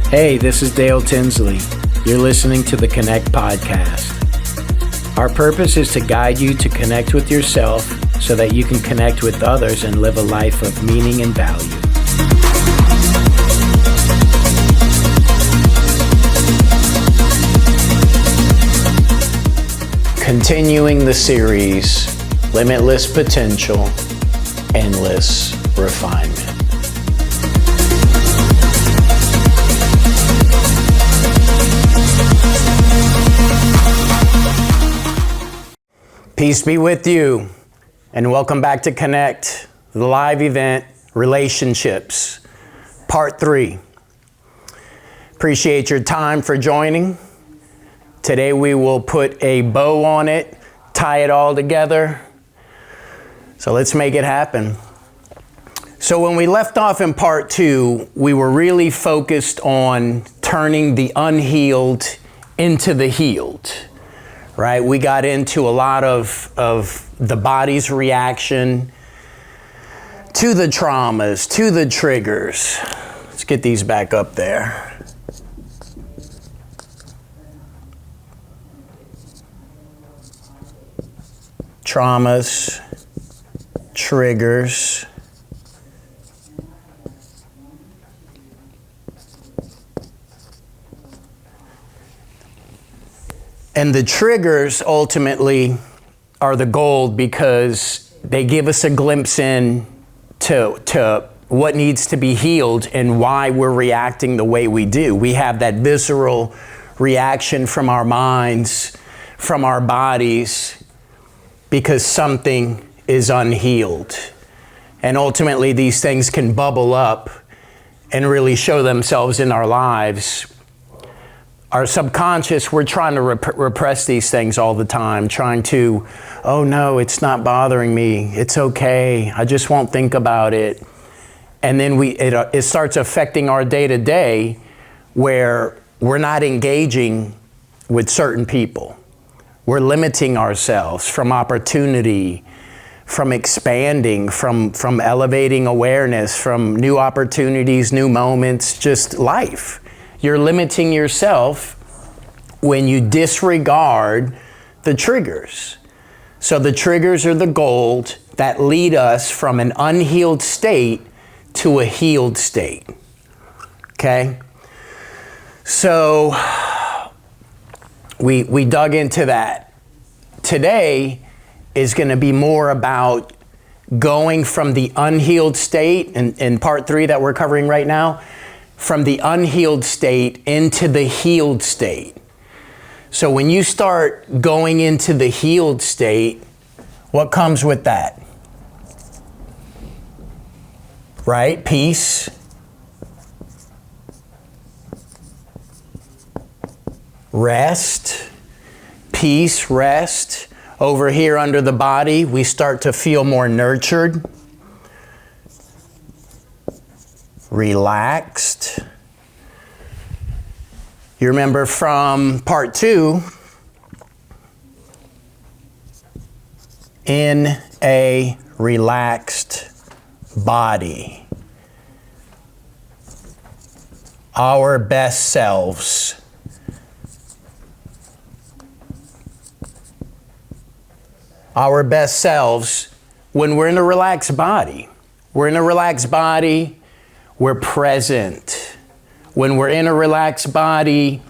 Hey, this is Dale Tinsley. You're listening to the Connect Podcast. Our purpose is to guide you to connect with yourself so that you can connect with others and live a life of meaning and value. Continuing the series, Limitless Potential, Endless Refinement. Peace be with you, and welcome back to Connect, the live event, Relationships, Part 3. Appreciate your time for joining. Today we will put a bow on it, tie it all together. So let's make it happen. So when we left off in Part 2, we were really focused on turning the unhealed into the healed. Right? We got into a lot of the body's reaction to the traumas, to the triggers. Let's get these back up there. Traumas, triggers. And the triggers ultimately are the gold because they give us a glimpse in to what needs to be healed and why we're reacting the way we do. We have that visceral reaction from our minds, from our bodies, because something is unhealed. And ultimately these things can bubble up and really show themselves in our lives. Our subconscious, we're trying to repress these things all the time, trying to, oh no, it's not bothering me. It's okay. I just won't think about it. And then it starts affecting our day-to-day where we're not engaging with certain people. We're limiting ourselves from opportunity, from expanding, from elevating awareness, from new opportunities, new moments, just life. You're limiting yourself when you disregard the triggers. So the triggers are the gold that lead us from an unhealed state to a healed state. Okay? So we dug into that. Today is going to be more about going from the unhealed state in part 3 that we're covering right now, from the unhealed state into the healed state. So when you start going into the healed state, what comes with that? Right? Peace. Rest. Peace, rest. Over here under the body, we start to feel more nurtured. Relaxed. You remember from part 2, in a relaxed body, our best selves. Our best selves when we're in a relaxed body. We're in a relaxed body. We're present. When we're in a relaxed body,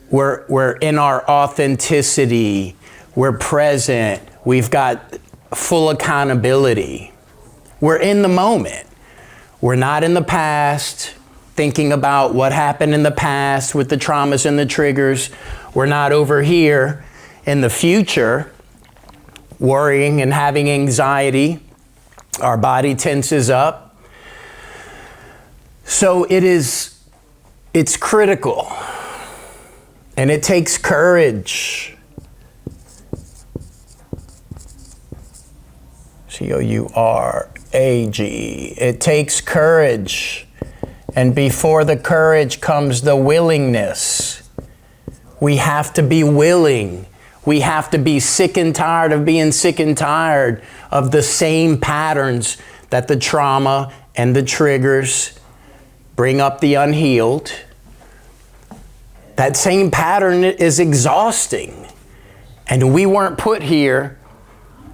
we're in our authenticity. We're present. We've got full accountability. We're in the moment. We're not in the past, thinking about what happened in the past with the traumas and the triggers. We're not over here in the future, worrying and having anxiety. Our body tenses up. So it's critical, and it takes courage. C-O-U-R-A-G. It takes courage, and before the courage comes the willingness. We have to be willing. We have to be sick and tired of being sick and tired of the same patterns that the trauma and the triggers bring up the unhealed. That same pattern is exhausting. And we weren't put here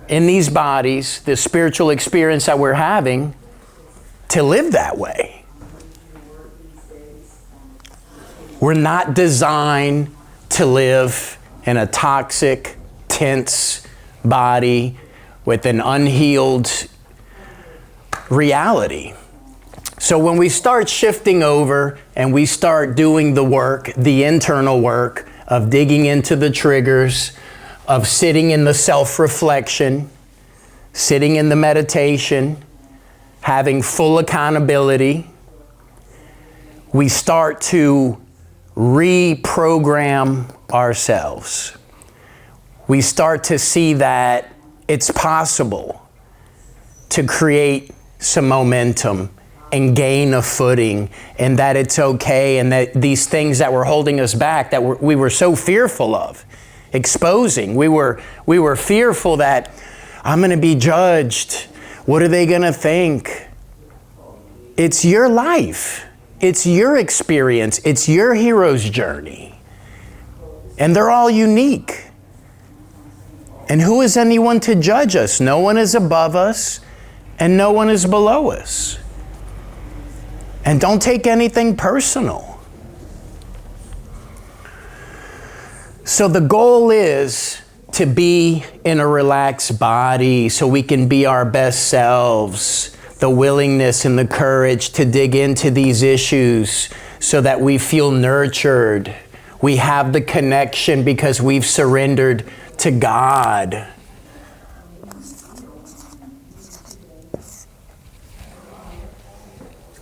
in these bodies, the spiritual experience that we're having, to live that way. We're not designed to live in a toxic, tense body with an unhealed reality. So when we start shifting over and we start doing the work, the internal work of digging into the triggers, of sitting in the self-reflection, sitting in the meditation, having full accountability, we start to reprogram ourselves. We start to see that it's possible to create some momentum and gain a footing, and that it's okay, and that these things that were holding us back, that we were so fearful of exposing. We were fearful that I'm going to be judged. What are they going to think? It's your life. It's your experience. It's your hero's journey. And they're all unique. And who is anyone to judge us? No one is above us, and no one is below us. And don't take anything personal. So the goal is to be in a relaxed body so we can be our best selves, the willingness and the courage to dig into these issues so that we feel nurtured. We have the connection because we've surrendered to God.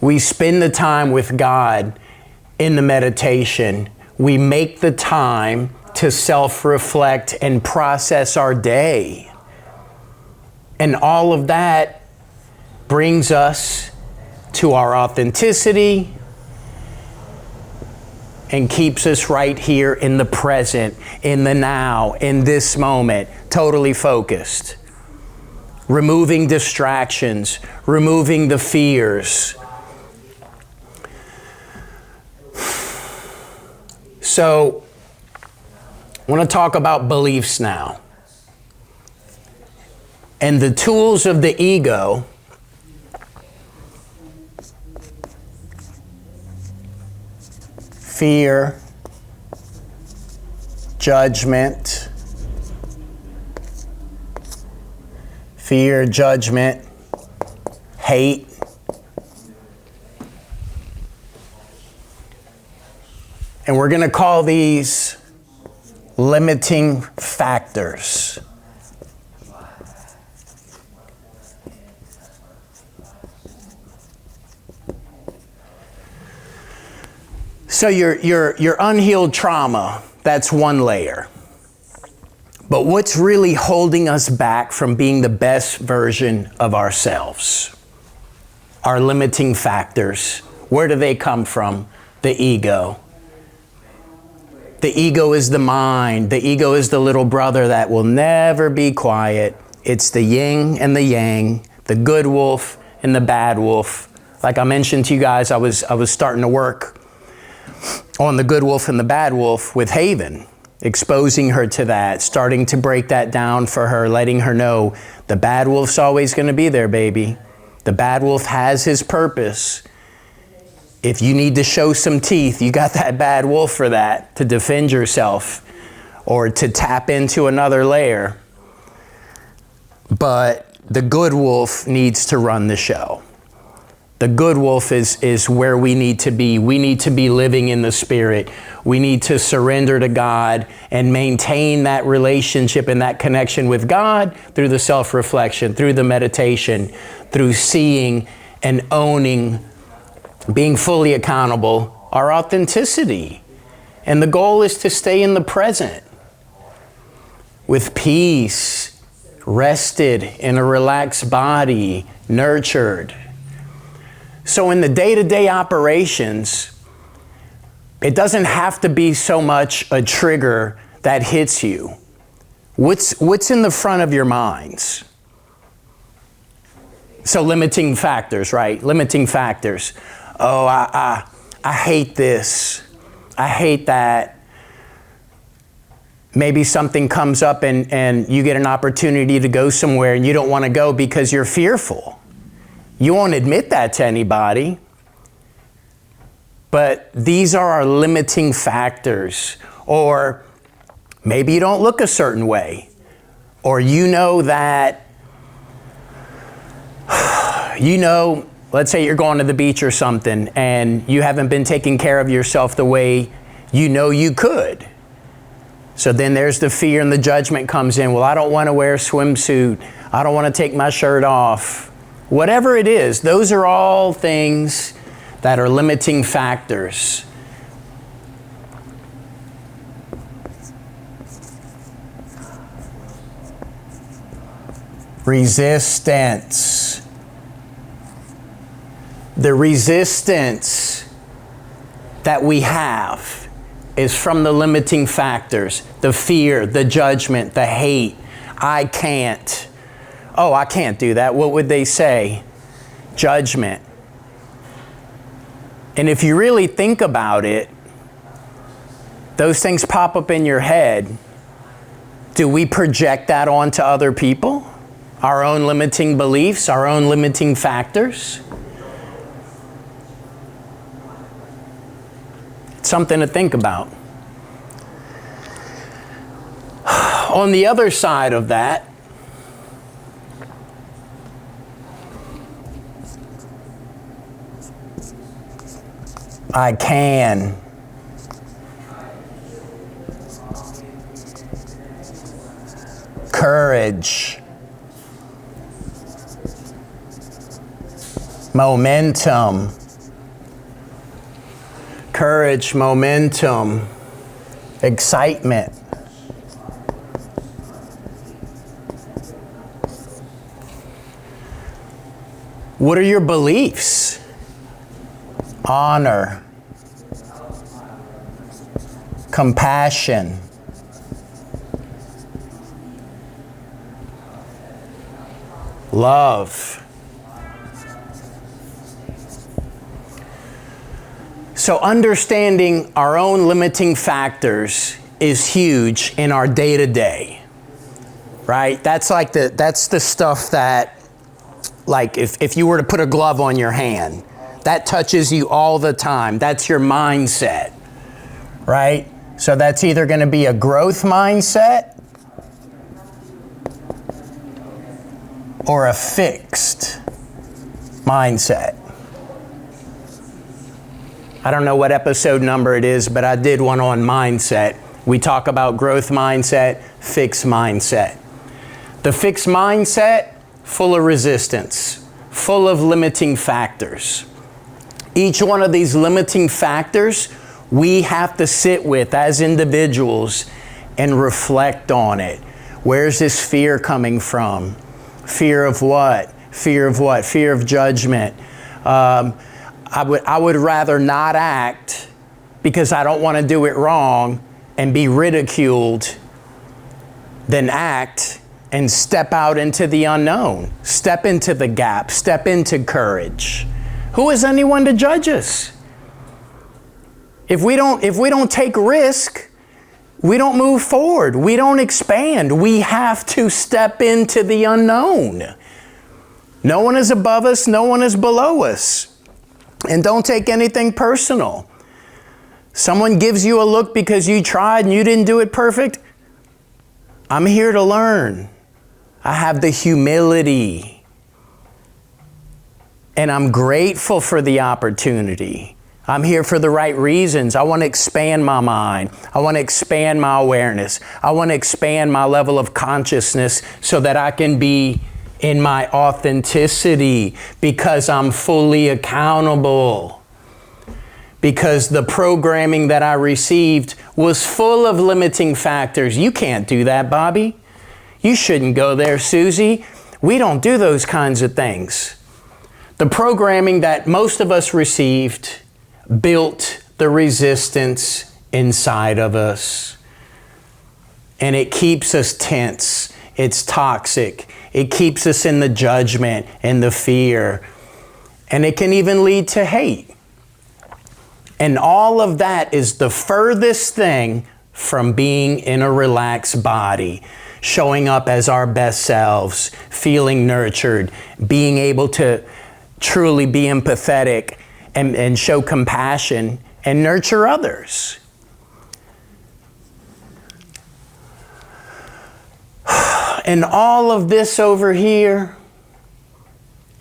We spend the time with God in the meditation. We make the time to self-reflect and process our day. And all of that brings us to our authenticity and keeps us right here in the present, in the now, in this moment, totally focused. Removing distractions, removing the fears. So, I want to talk about beliefs now. And the tools of the ego fear, judgment, hate, and we're going to call these limiting factors. So your unhealed trauma, that's one layer. But what's really holding us back from being the best version of ourselves? Our limiting factors. Where do they come from? The ego. The ego is the mind. The ego is the little brother that will never be quiet. It's the yin and the yang, the good wolf and the bad wolf. Like I mentioned to you guys, I was starting to work on the good wolf and the bad wolf with Haven, exposing her to that, starting to break that down for her, letting her know the bad wolf's always going to be there, baby. The bad wolf has his purpose. If you need to show some teeth, you got that bad wolf for that, to defend yourself or to tap into another layer. But the good wolf needs to run the show. The good wolf is where we need to be. We need to be living in the Spirit. We need to surrender to God and maintain that relationship and that connection with God through the self-reflection, through the meditation, through seeing and owning, being fully accountable, our authenticity. And the goal is to stay in the present with peace, rested in a relaxed body, nurtured. So in the day-to-day operations, it doesn't have to be so much a trigger that hits you. What's in the front of your minds? So limiting factors, right? Limiting factors. Oh, I hate this. I hate that. Maybe something comes up and you get an opportunity to go somewhere and you don't want to go because you're fearful. You won't admit that to anybody. But these are our limiting factors. Or maybe you don't look a certain way. Or you know that, let's say you're going to the beach or something and you haven't been taking care of yourself the way you know you could. So then there's the fear and the judgment comes in. Well, I don't want to wear a swimsuit. I don't want to take my shirt off. Whatever it is, those are all things that are limiting factors. Resistance. The resistance that we have is from the limiting factors, the fear, the judgment, the hate. I can't. Oh, I can't do that. What would they say? Judgment. And if you really think about it, those things pop up in your head. Do we project that onto other people? Our own limiting beliefs, our own limiting factors? Something to think about. On the other side of that, I can. Courage. Momentum. Courage, momentum, excitement. What are your beliefs? Honor, compassion, love. So understanding our own limiting factors is huge in our day-to-day, right? That's the stuff that, like if you were to put a glove on your hand, that touches you all the time. That's your mindset, right? So that's either going to be a growth mindset or a fixed mindset. I don't know what episode number it is, but I did one on mindset. We talk about growth mindset, fixed mindset. The fixed mindset, full of resistance, full of limiting factors. Each one of these limiting factors, we have to sit with as individuals and reflect on it. Where's this fear coming from? Fear of what? Fear of what? Fear of judgment. I would rather not act because I don't want to do it wrong and be ridiculed than act and step out into the unknown, step into the gap, step into courage. Who is anyone to judge us? If we don't take risk, we don't move forward. We don't expand. We have to step into the unknown. No one is above us. No one is below us. And don't take anything personal. Someone gives you a look because you tried and you didn't do it perfect. I'm here to learn. I have the humility. And I'm grateful for the opportunity. I'm here for the right reasons. I want to expand my mind. I want to expand my awareness. I want to expand my level of consciousness so that I can be in my authenticity because I'm fully accountable. Because the programming that I received was full of limiting factors. You can't do that, Bobby. You shouldn't go there, Susie. We don't do those kinds of things. The programming that most of us received built the resistance inside of us. And it keeps us tense. It's toxic. It keeps us in the judgment and the fear. And it can even lead to hate. And all of that is the furthest thing from being in a relaxed body, showing up as our best selves, feeling nurtured, being able to truly be empathetic and show compassion and nurture others. And all of this over here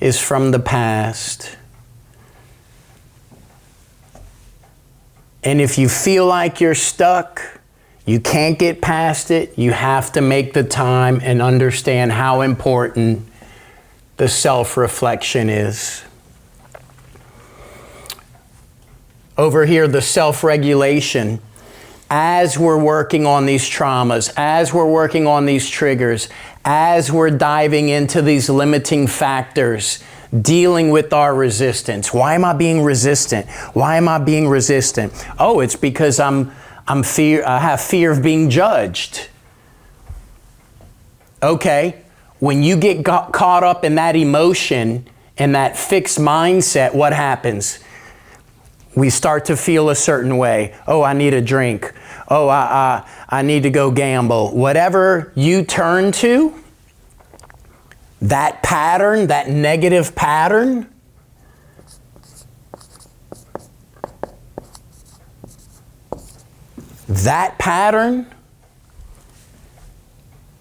is from the past. And if you feel like you're stuck, you can't get past it, you have to make the time and understand how important the self-reflection is. Over here, the self-regulation. As we're working on these traumas, as we're working on these triggers, as we're diving into these limiting factors, dealing with our resistance. Why am I being resistant? Why am I being resistant? Oh, it's because I have fear of being judged. Okay, when you get caught up in that emotion and that fixed mindset, what happens? We start to feel a certain way. Oh, I need a drink. Oh, I need to go gamble. Whatever you turn to, that pattern, that negative pattern,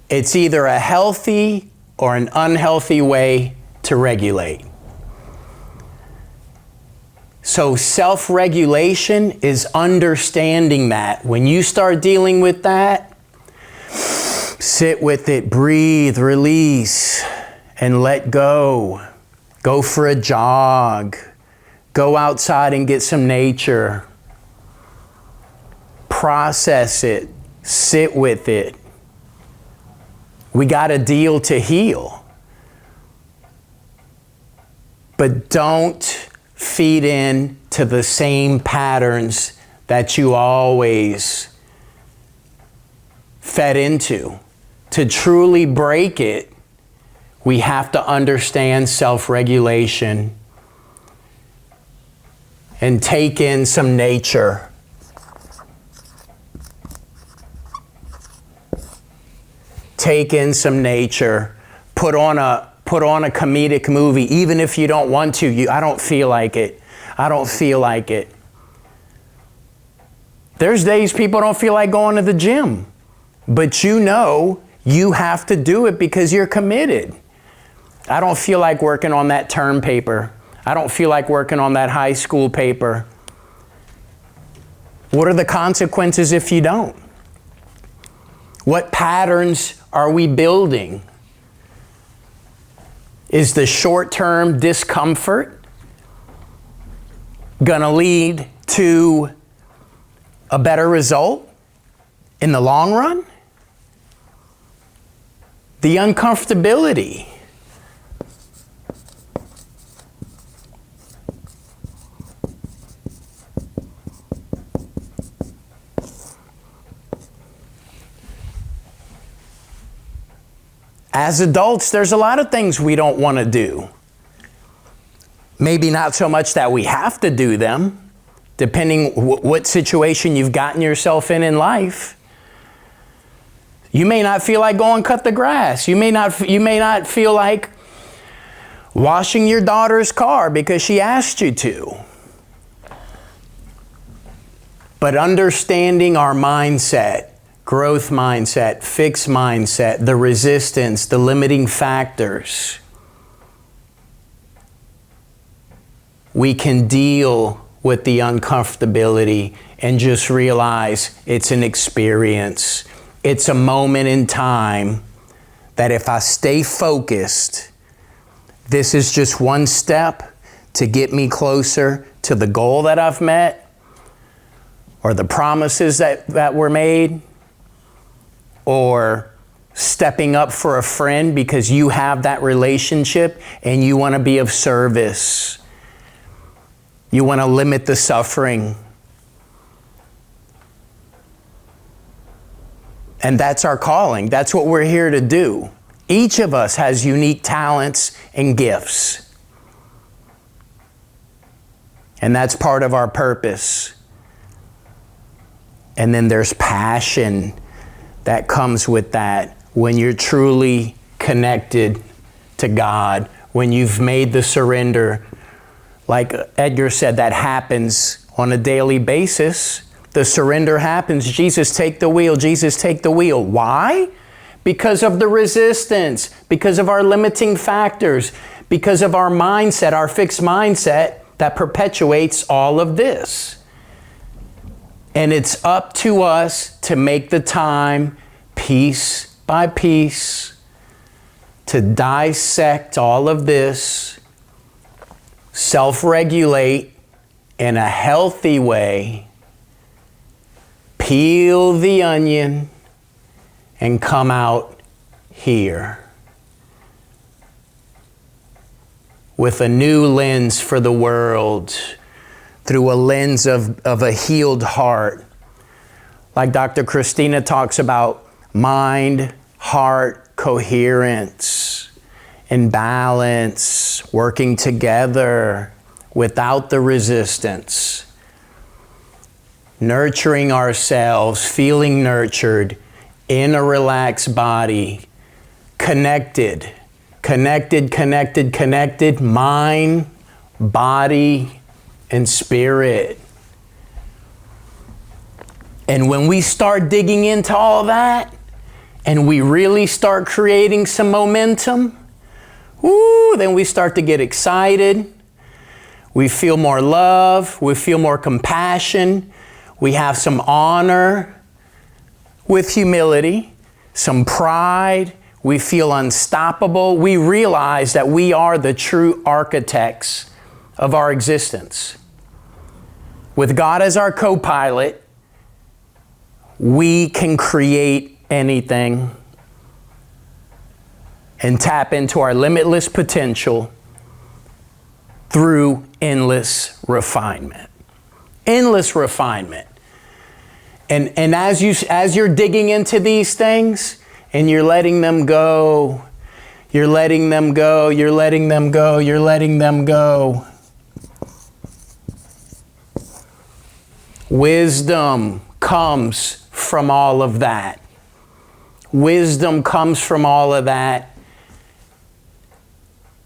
it's either a healthy or an unhealthy way to regulate. So self-regulation is understanding that. When you start dealing with that, sit with it, breathe, release, and let go. Go for a jog. Go outside and get some nature. Process it. Sit with it. We got a deal to heal. But don't feed in to the same patterns that you always fed into. To truly break it, we have to understand self-regulation and take in some nature. Take in some nature. Put on a comedic movie, even if you don't want to. I don't feel like it. I don't feel like it. There's days people don't feel like going to the gym, but you know you have to do it because you're committed. I don't feel like working on that term paper. I don't feel like working on that high school paper. What are the consequences if you don't? What patterns are we building? Is the short-term discomfort gonna lead to a better result in the long run? The uncomfortability. As adults, there's a lot of things we don't want to do. Maybe not so much that we have to do them, depending what situation you've gotten yourself in life. You may not feel like going cut the grass. You may not feel like washing your daughter's car because she asked you to. But understanding our mindset, growth mindset, fixed mindset, the resistance, the limiting factors, we can deal with the uncomfortability and just realize it's an experience. It's a moment in time that if I stay focused, this is just one step to get me closer to the goal that I've met or the promises that were made, or stepping up for a friend because you have that relationship and you want to be of service. You want to limit the suffering. And that's our calling. That's what we're here to do. Each of us has unique talents and gifts. And that's part of our purpose. And then there's passion that comes with that when you're truly connected to God, when you've made the surrender. Like Edgar said, that happens on a daily basis. The surrender happens. Jesus, take the wheel. Jesus, take the wheel. Why? Because of the resistance, because of our limiting factors, because of our mindset, our fixed mindset that perpetuates all of this. And it's up to us to make the time, piece by piece, to dissect all of this, self-regulate in a healthy way, peel the onion, and come out here with a new lens for the world, through a lens of a healed heart. Like Dr. Christina talks about, mind, heart, coherence, and balance, working together without the resistance. Nurturing ourselves, feeling nurtured in a relaxed body, connected, mind, body, and spirit. And when we start digging into all that, and we really start creating some momentum, then we start to get excited. We feel more love. We feel more compassion. We have some honor with humility, some pride. We feel unstoppable. We realize that we are the true architects of our existence. With God as our co-pilot, we can create anything and tap into our limitless potential through endless refinement. Endless refinement. And as you're digging into these things and you're letting them go, you're letting them go, you're letting them go, you're letting them go. Wisdom comes from all of that. Wisdom comes from all of that.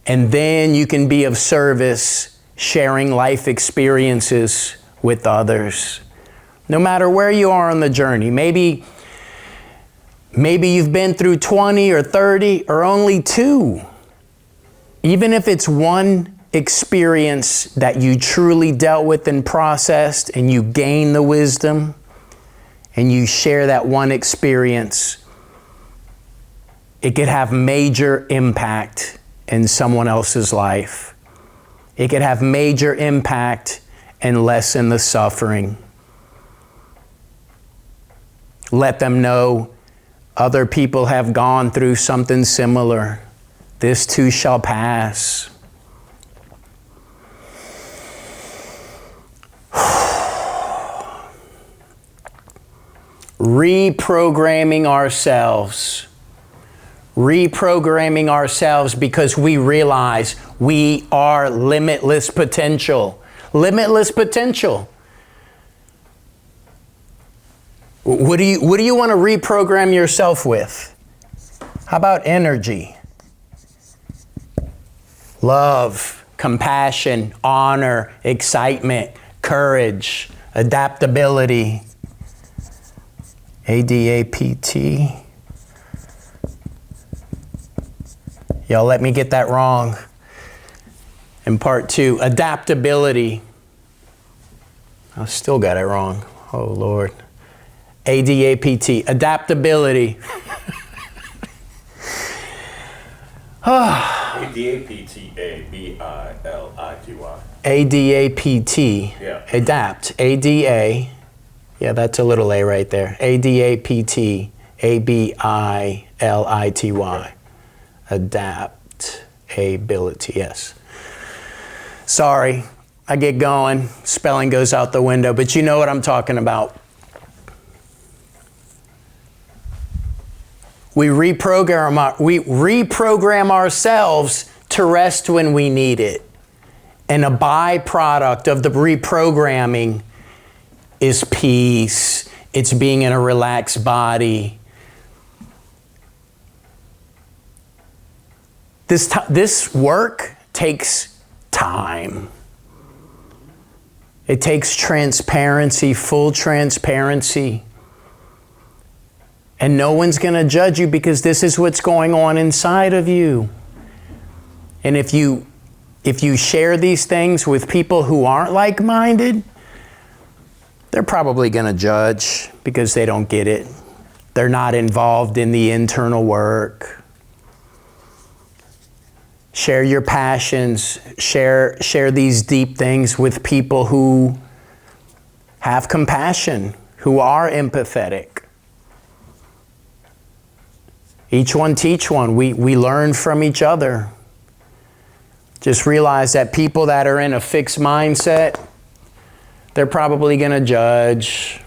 And then you can be of service, sharing life experiences with others. No matter where you are on the journey, maybe you've been through 20 or 30 or only 2. Even if it's one experience that you truly dealt with and processed, and you gain the wisdom, and you share that one experience, it could have major impact in someone else's life. It could have major impact and lessen the suffering. Let them know other people have gone through something similar. This too shall pass. Reprogramming ourselves because we realize we are limitless potential. Limitless potential. What do you want to reprogram yourself with? How about energy? Love, compassion, honor, excitement, courage, adaptability. ADAPT. Y'all let me get that wrong. In part 2, adaptability. I still got it wrong. Oh, Lord. ADAPT, adaptability. ADAPTABILITY. ADAPT. Yeah. Adapt. ADA. Yeah, that's a little A right there. ADAPT ABILITY. Adaptability, yes. Sorry, I get going. Spelling goes out the window, but you know what I'm talking about. We reprogram ourselves to rest when we need it. And a byproduct of the reprogramming is peace, It's being in a relaxed body. This work takes time. It takes transparency, full transparency. And no one's going to judge you because this is what's going on inside of you. And if you share these things with people who aren't like-minded, they're probably going to judge because they don't get it. They're not involved in the internal work. Share your passions. Share these deep things with people who have compassion, who are empathetic. Each one teach one. We learn from each other. Just realize that people that are in a fixed mindset, they're probably going to judge.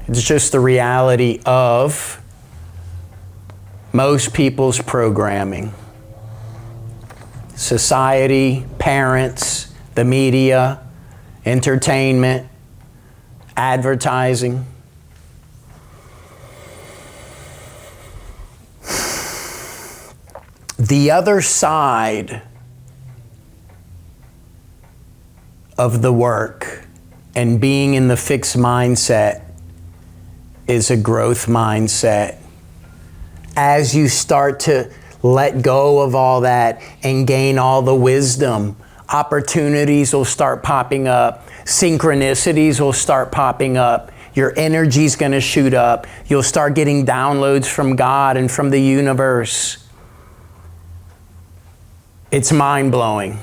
It's just the reality of most people's programming. Society, parents, the media, entertainment, advertising. The other side of the work and being in the fixed mindset is a growth mindset. As you start to let go of all that and gain all the wisdom, opportunities will start popping up, synchronicities will start popping up, your energy's going to shoot up, you'll start getting downloads from God and from the universe. It's mind-blowing.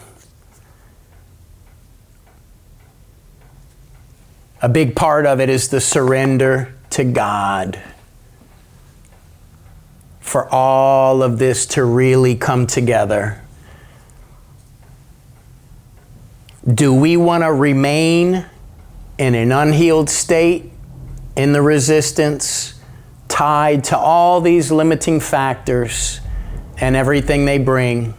A big part of it is the surrender to God. For all of this to really come together. Do we want to remain in an unhealed state, in the resistance, tied to all these limiting factors and everything they bring?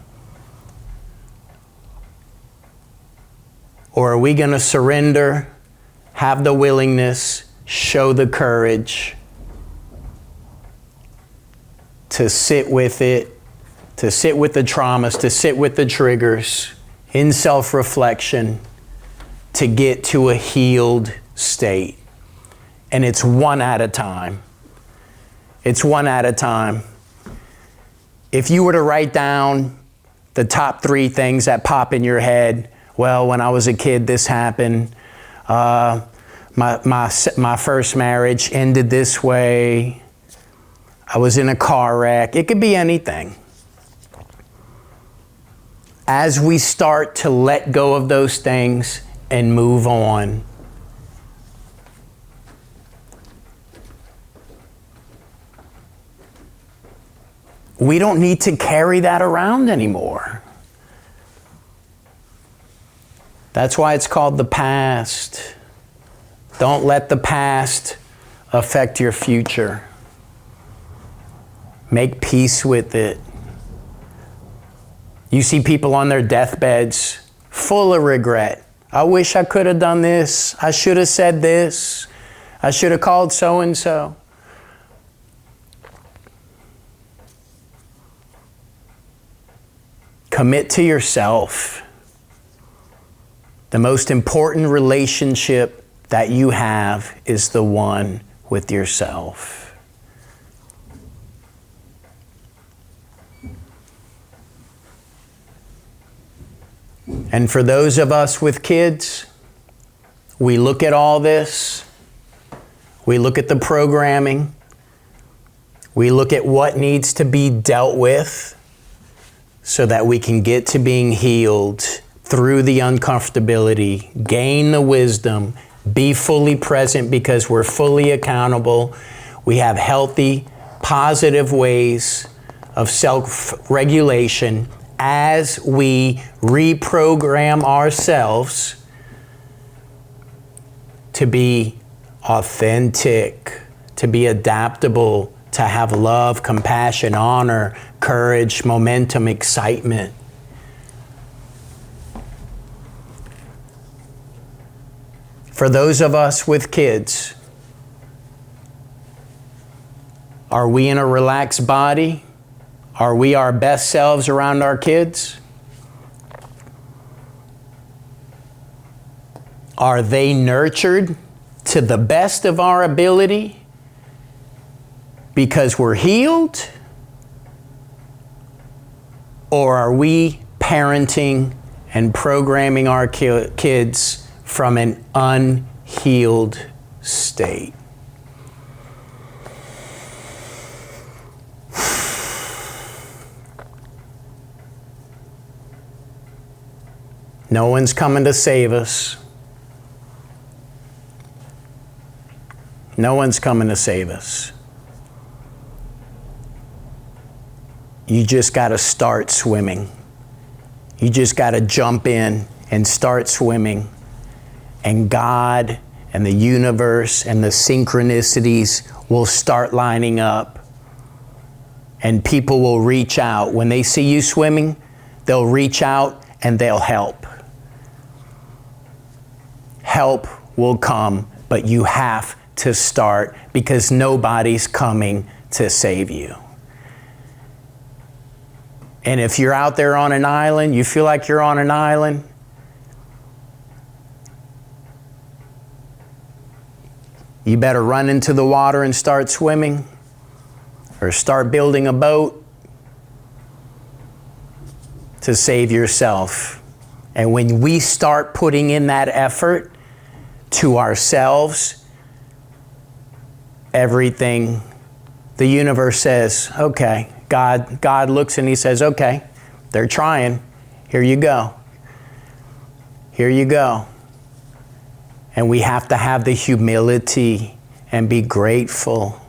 Or are we going to surrender, have the willingness, show the courage to sit with it, to sit with the traumas, to sit with the triggers in self-reflection to get to a healed state? And it's one at a time. It's one at a time. If you were to write down the top 3 things that pop in your head, well, when I was a kid, this happened. My first marriage ended this way. I was in a car wreck. It could be anything. As we start to let go of those things and move on, we don't need to carry that around anymore. That's why it's called the past. Don't let the past affect your future. Make peace with it. You see people on their deathbeds full of regret. I wish I could have done this. I should have said this. I should have called so-and-so. Commit to yourself. The most important relationship that you have is the one with yourself. And for those of us with kids, we look at all this, we look at the programming, we look at what needs to be dealt with so that we can get to being healed through the uncomfortability, gain the wisdom, be fully present because we're fully accountable. We have healthy, positive ways of self-regulation as we reprogram ourselves to be authentic, to be adaptable, to have love, compassion, honor, courage, momentum, excitement. For those of us with kids, are we in a relaxed body? Are we our best selves around our kids? Are they nurtured to the best of our ability because we're healed? Or are we parenting and programming our kids from an unhealed state? No one's coming to save us. No one's coming to save us. You just got to start swimming. You just got to jump in and start swimming. And God and the universe and the synchronicities will start lining up. And people will reach out. When they see you swimming, they'll reach out and they'll help. Help will come, but you have to start, because nobody's coming to save you. And if you're out there on an island, you feel like you're on an island, you better run into the water and start swimming, or start building a boat to save yourself. And when we start putting in that effort to ourselves, everything, the universe says, okay. God looks and he says, okay, they're trying. Here you go. Here you go. And we have to have the humility and be grateful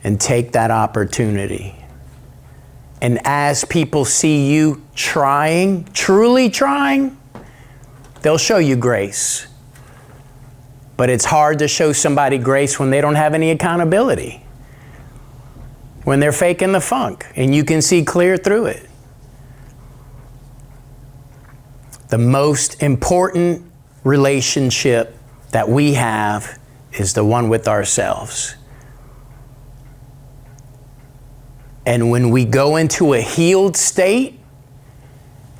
and take that opportunity. And as people see you trying, truly trying, they'll show you grace. But it's hard to show somebody grace when they don't have any accountability, when they're faking the funk, and you can see clear through it. The most important relationship that we have is the one with ourselves. And when we go into a healed state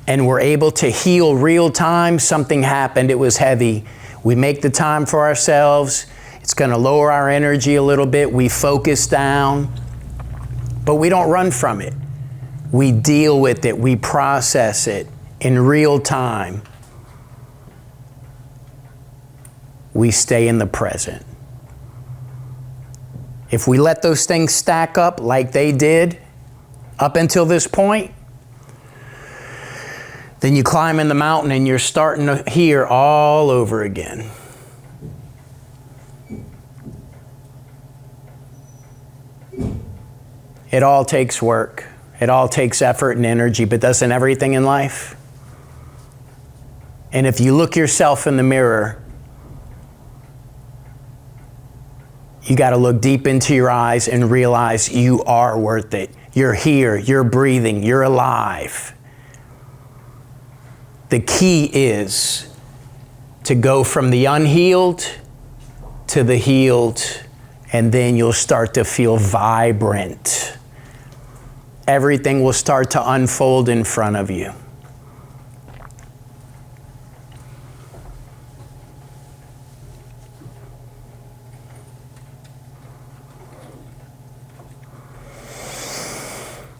and we're able to heal real time, something happened, it was heavy. We make the time for ourselves. It's going to lower our energy a little bit. We focus down, but we don't run from it. We deal with it. We process it in real time. We stay in the present. If we let those things stack up like they did up until this point, then you climb in the mountain and you're starting to hear all over again. It all takes work. It all takes effort and energy, but doesn't everything in life? And if you look yourself in the mirror, you got to look deep into your eyes and realize you are worth it. You're here, you're breathing, you're alive. The key is to go from the unhealed to the healed, and then you'll start to feel vibrant. Everything will start to unfold in front of you.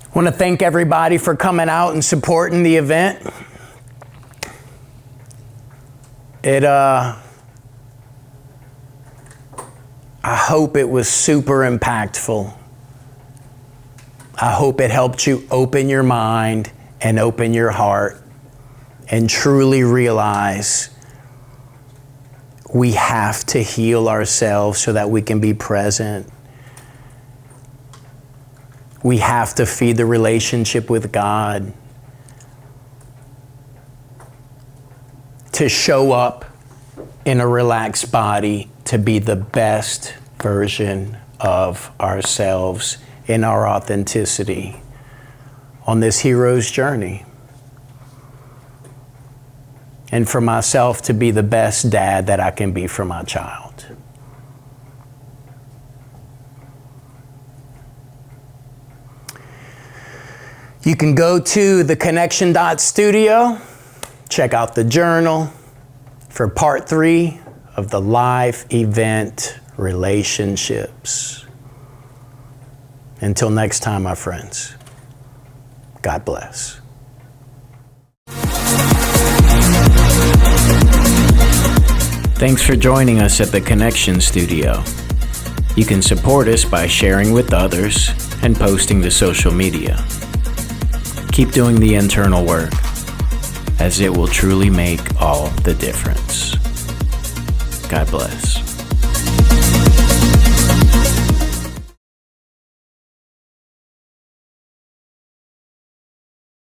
I want to thank everybody for coming out and supporting the event. I hope it was super impactful. I hope it helped you open your mind and open your heart and truly realize we have to heal ourselves so that we can be present. We have to feed the relationship with God to show up in a relaxed body to be the best version of ourselves in our authenticity on this hero's journey. and for myself to be the best dad that I can be for my child. You can go to theconnection.studio, check out the journal for part 3 of the live event relationships. Until next time, my friends, God bless. Thanks for joining us at the Connection Studio. You can support us by sharing with others and posting to social media. Keep doing the internal work, as it will truly make all the difference. God bless.